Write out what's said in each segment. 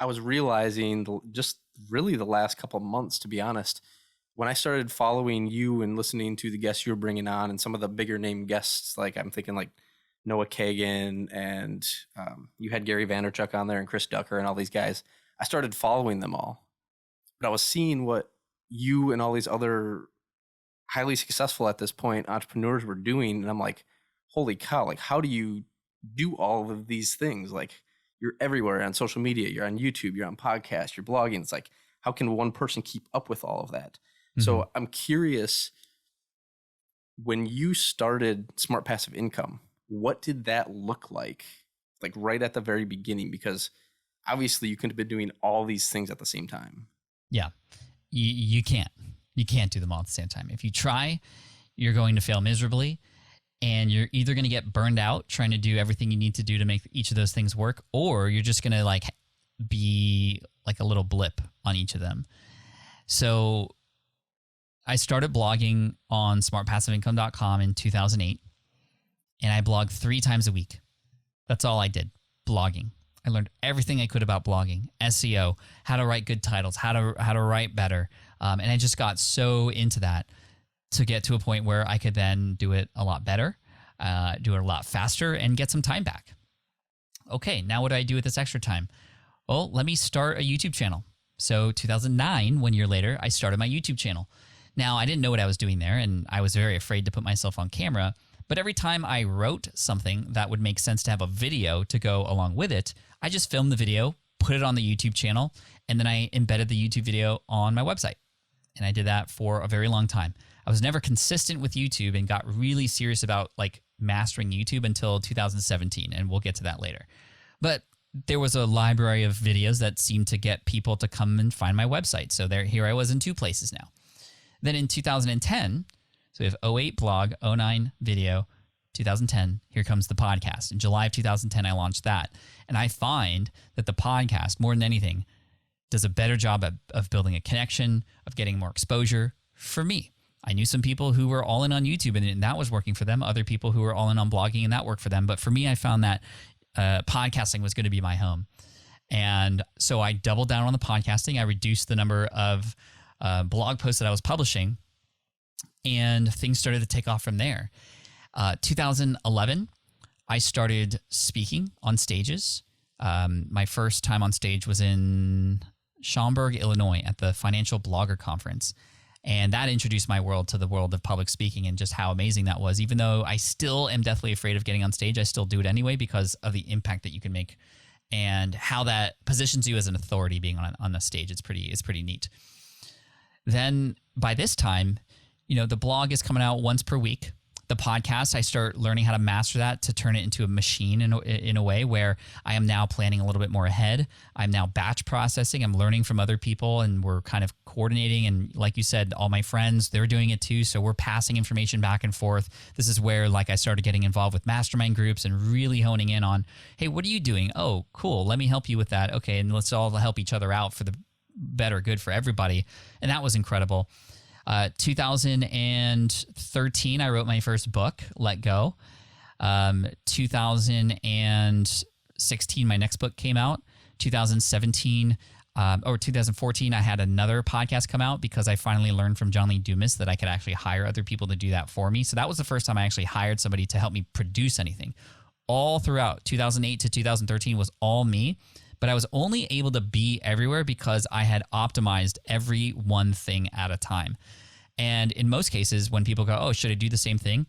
I was realizing just really the last couple of months, to be honest, when I started following you and listening to the guests you were bringing on and some of the bigger name guests, like I'm thinking like Noah Kagan and you had Gary Vaynerchuk on there and Chris Ducker and all these guys. I started following them all, but I was seeing what you and all these other highly successful at this point entrepreneurs were doing. And I'm like, holy cow, like how do you do all of these things? Like you're everywhere on social media, you're on YouTube, you're on podcasts, you're blogging. It's like, how can one person keep up with all of that? Mm-hmm. So I'm curious, when you started Smart Passive Income, what did that look like right at the very beginning? Because obviously you couldn't have been doing all these things at the same time. Yeah, you can't. You can't do them all at the same time. If you try, you're going to fail miserably, and you're either going to get burned out trying to do everything you need to do to make each of those things work, or you're just going to like be like a little blip on each of them. So I started blogging on smartpassiveincome.com in 2008, and I blogged 3 times a week. That's all I did, blogging. I learned everything I could about blogging, SEO, how to write good titles, how to write better. And I just got so into that to get to a point where I could then do it a lot better, do it a lot faster, and get some time back. Okay, now what do I do with this extra time? Well, let me start a YouTube channel. So 2009, 1 year later, I started my YouTube channel. Now, I didn't know what I was doing there, and I was very afraid to put myself on camera. But every time I wrote something that would make sense to have a video to go along with it, I just filmed the video, put it on the YouTube channel, and then I embedded the YouTube video on my website. And I did that for a very long time. I was never consistent with YouTube and got really serious about like mastering YouTube until 2017, and we'll get to that later. But there was a library of videos that seemed to get people to come and find my website. So here I was in 2 places now. Then in 2010, so we have 08 blog, 09 video, 2010, here comes the podcast. In July of 2010, I launched that. And I find that the podcast, more than anything, does a better job of building a connection, of getting more exposure for me. I knew some people who were all in on YouTube and that was working for them, other people who were all in on blogging and that worked for them. But for me, I found that podcasting was going to be my home. And so I doubled down on the podcasting. I reduced the number of blog posts that I was publishing, and things started to take off from there. 2011, I started speaking on stages. My first time on stage was in Schaumburg, Illinois at the Financial Blogger Conference. And that introduced my world to the world of public speaking and just how amazing that was. Even though I still am deathly afraid of getting on stage, I still do it anyway because of the impact that you can make and how that positions you as an authority being on the stage. It's pretty neat. Then by this time, the blog is coming out once per week. The podcast, I start learning how to master that to turn it into a machine in a way where I am now planning a little bit more ahead. I'm now batch processing. I'm learning from other people, and we're kind of coordinating. And like you said, all my friends, they're doing it too. So we're passing information back and forth. This is where I started getting involved with mastermind groups and really honing in on, hey, what are you doing? Oh, cool. Let me help you with that. Okay, and let's all help each other out for the better good for everybody. And that was incredible. 2013, I wrote my first book, Let Go. 2016, my next book came out. 2017 or 2014, I had another podcast come out because I finally learned from John Lee Dumas that I could actually hire other people to do that for me. So that was the first time I actually hired somebody to help me produce anything. All throughout 2008 to 2013 was all me. But I was only able to be everywhere because I had optimized every one thing at a time. And in most cases, when people go, oh, should I do the same thing?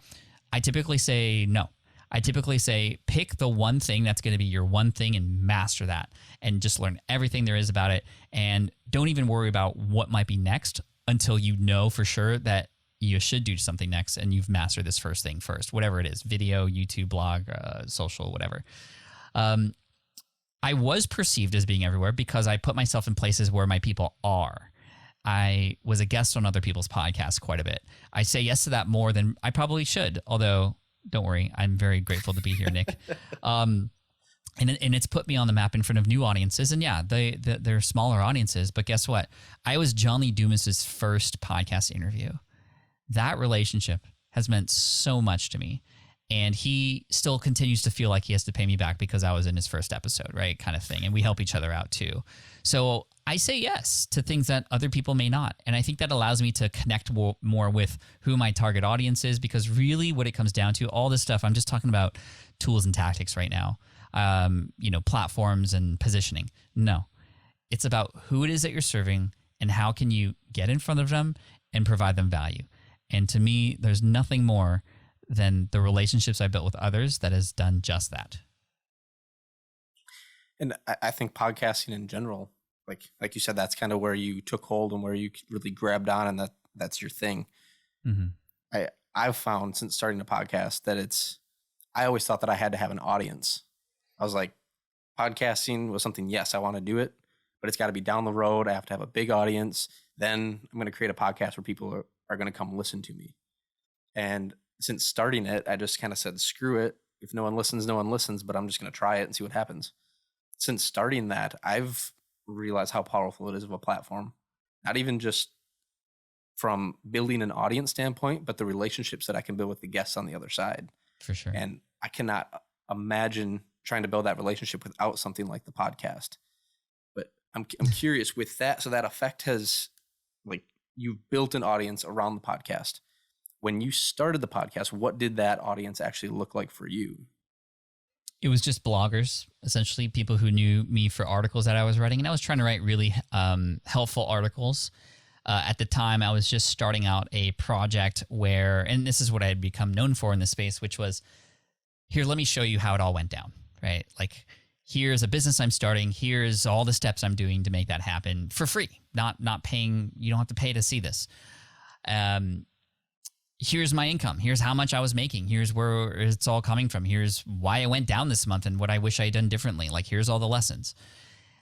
I typically say no. I typically say pick the one thing that's going to be your one thing and master that and just learn everything there is about it. And don't even worry about what might be next until you know for sure that you should do something next and you've mastered this first thing first, whatever it is, video, YouTube, blog, social, whatever. I was perceived as being everywhere because I put myself in places where my people are. I was a guest on other people's podcasts quite a bit. I say yes to that more than I probably should, although don't worry, I'm very grateful to be here, Nick. And it's put me on the map in front of new audiences. And yeah, they're smaller audiences, but guess what? I was John Lee Dumas's first podcast interview. That relationship has meant so much to me. And he still continues to feel like he has to pay me back because I was in his first episode, right? Kind of thing. And we help each other out too. So I say yes to things that other people may not. And I think that allows me to connect more with who my target audience is, because really what it comes down to, all this stuff, I'm just talking about tools and tactics right now, platforms and positioning. No, it's about who it is that you're serving and how can you get in front of them and provide them value. And to me, there's nothing more than the relationships I built with others that has done just that. And I think podcasting in general, like you said, that's kind of where you took hold and where you really grabbed on, and that's your thing. Mm-hmm. I've found since starting a podcast that I always thought that I had to have an audience. I was like, podcasting was something, yes, I want to do it, but it's got to be down the road. I have to have a big audience. Then I'm going to create a podcast where people are going to come listen to me. And since starting it, I just kind of said, screw it. If no one listens, no one listens, but I'm just going to try it and see what happens. Since starting that, I've realized how powerful it is of a platform, not even just from building an audience standpoint, but the relationships that I can build with the guests on the other side. For sure. And I cannot imagine trying to build that relationship without something like the podcast. But I'm curious with that. So that effect has, you've built an audience around the podcast. When you started the podcast, what did that audience actually look like for you? It was just bloggers, essentially people who knew me for articles that I was writing. And I was trying to write really helpful articles. At the time, I was just starting out a project where, and this is what I had become known for in this space, which was, here, let me show you how it all went down, right? Like, here's a business I'm starting. Here's all the steps I'm doing to make that happen for free, not paying. You don't have to pay to see this. Here's my income. Here's how much I was making. Here's where it's all coming from. Here's why I went down this month and what I wish I had done differently. Like, here's all the lessons.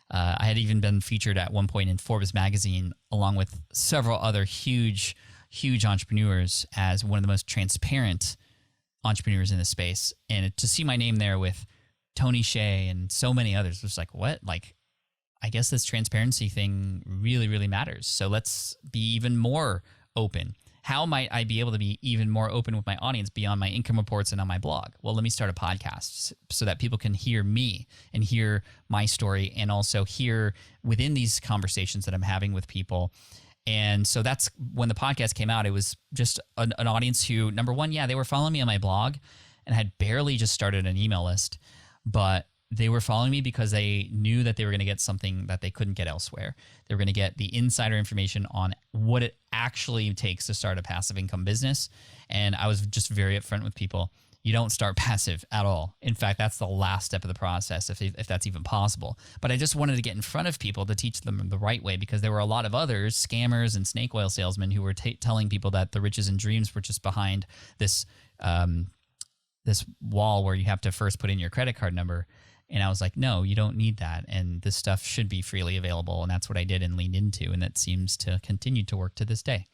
I had even been featured at one point in Forbes magazine, along with several other huge entrepreneurs, as one of the most transparent entrepreneurs in the space. And to see my name there with Tony Hsieh and so many others was like, what? Like, I guess this transparency thing really, really matters. So let's be even more open. How might I be able to be even more open with my audience beyond my income reports and on my blog? Well, let me start a podcast so that people can hear me and hear my story, and also hear within these conversations that I'm having with people. And so that's when the podcast came out. It was just an audience who, number one, they were following me on my blog and had barely just started an email list, but they were following me because they knew that they were going to get something that they couldn't get elsewhere. They were going to get the insider information on what it actually takes to start a passive income business. And I was just very upfront with people. You don't start passive at all. In fact, that's the last step of the process, if that's even possible. But I just wanted to get in front of people to teach them the right way, because there were a lot of others, scammers and snake oil salesmen, who were telling people that the riches and dreams were just behind this wall where you have to first put in your credit card number. And I was like, no, you don't need that. And this stuff should be freely available. And that's what I did and leaned into. And that seems to continue to work to this day.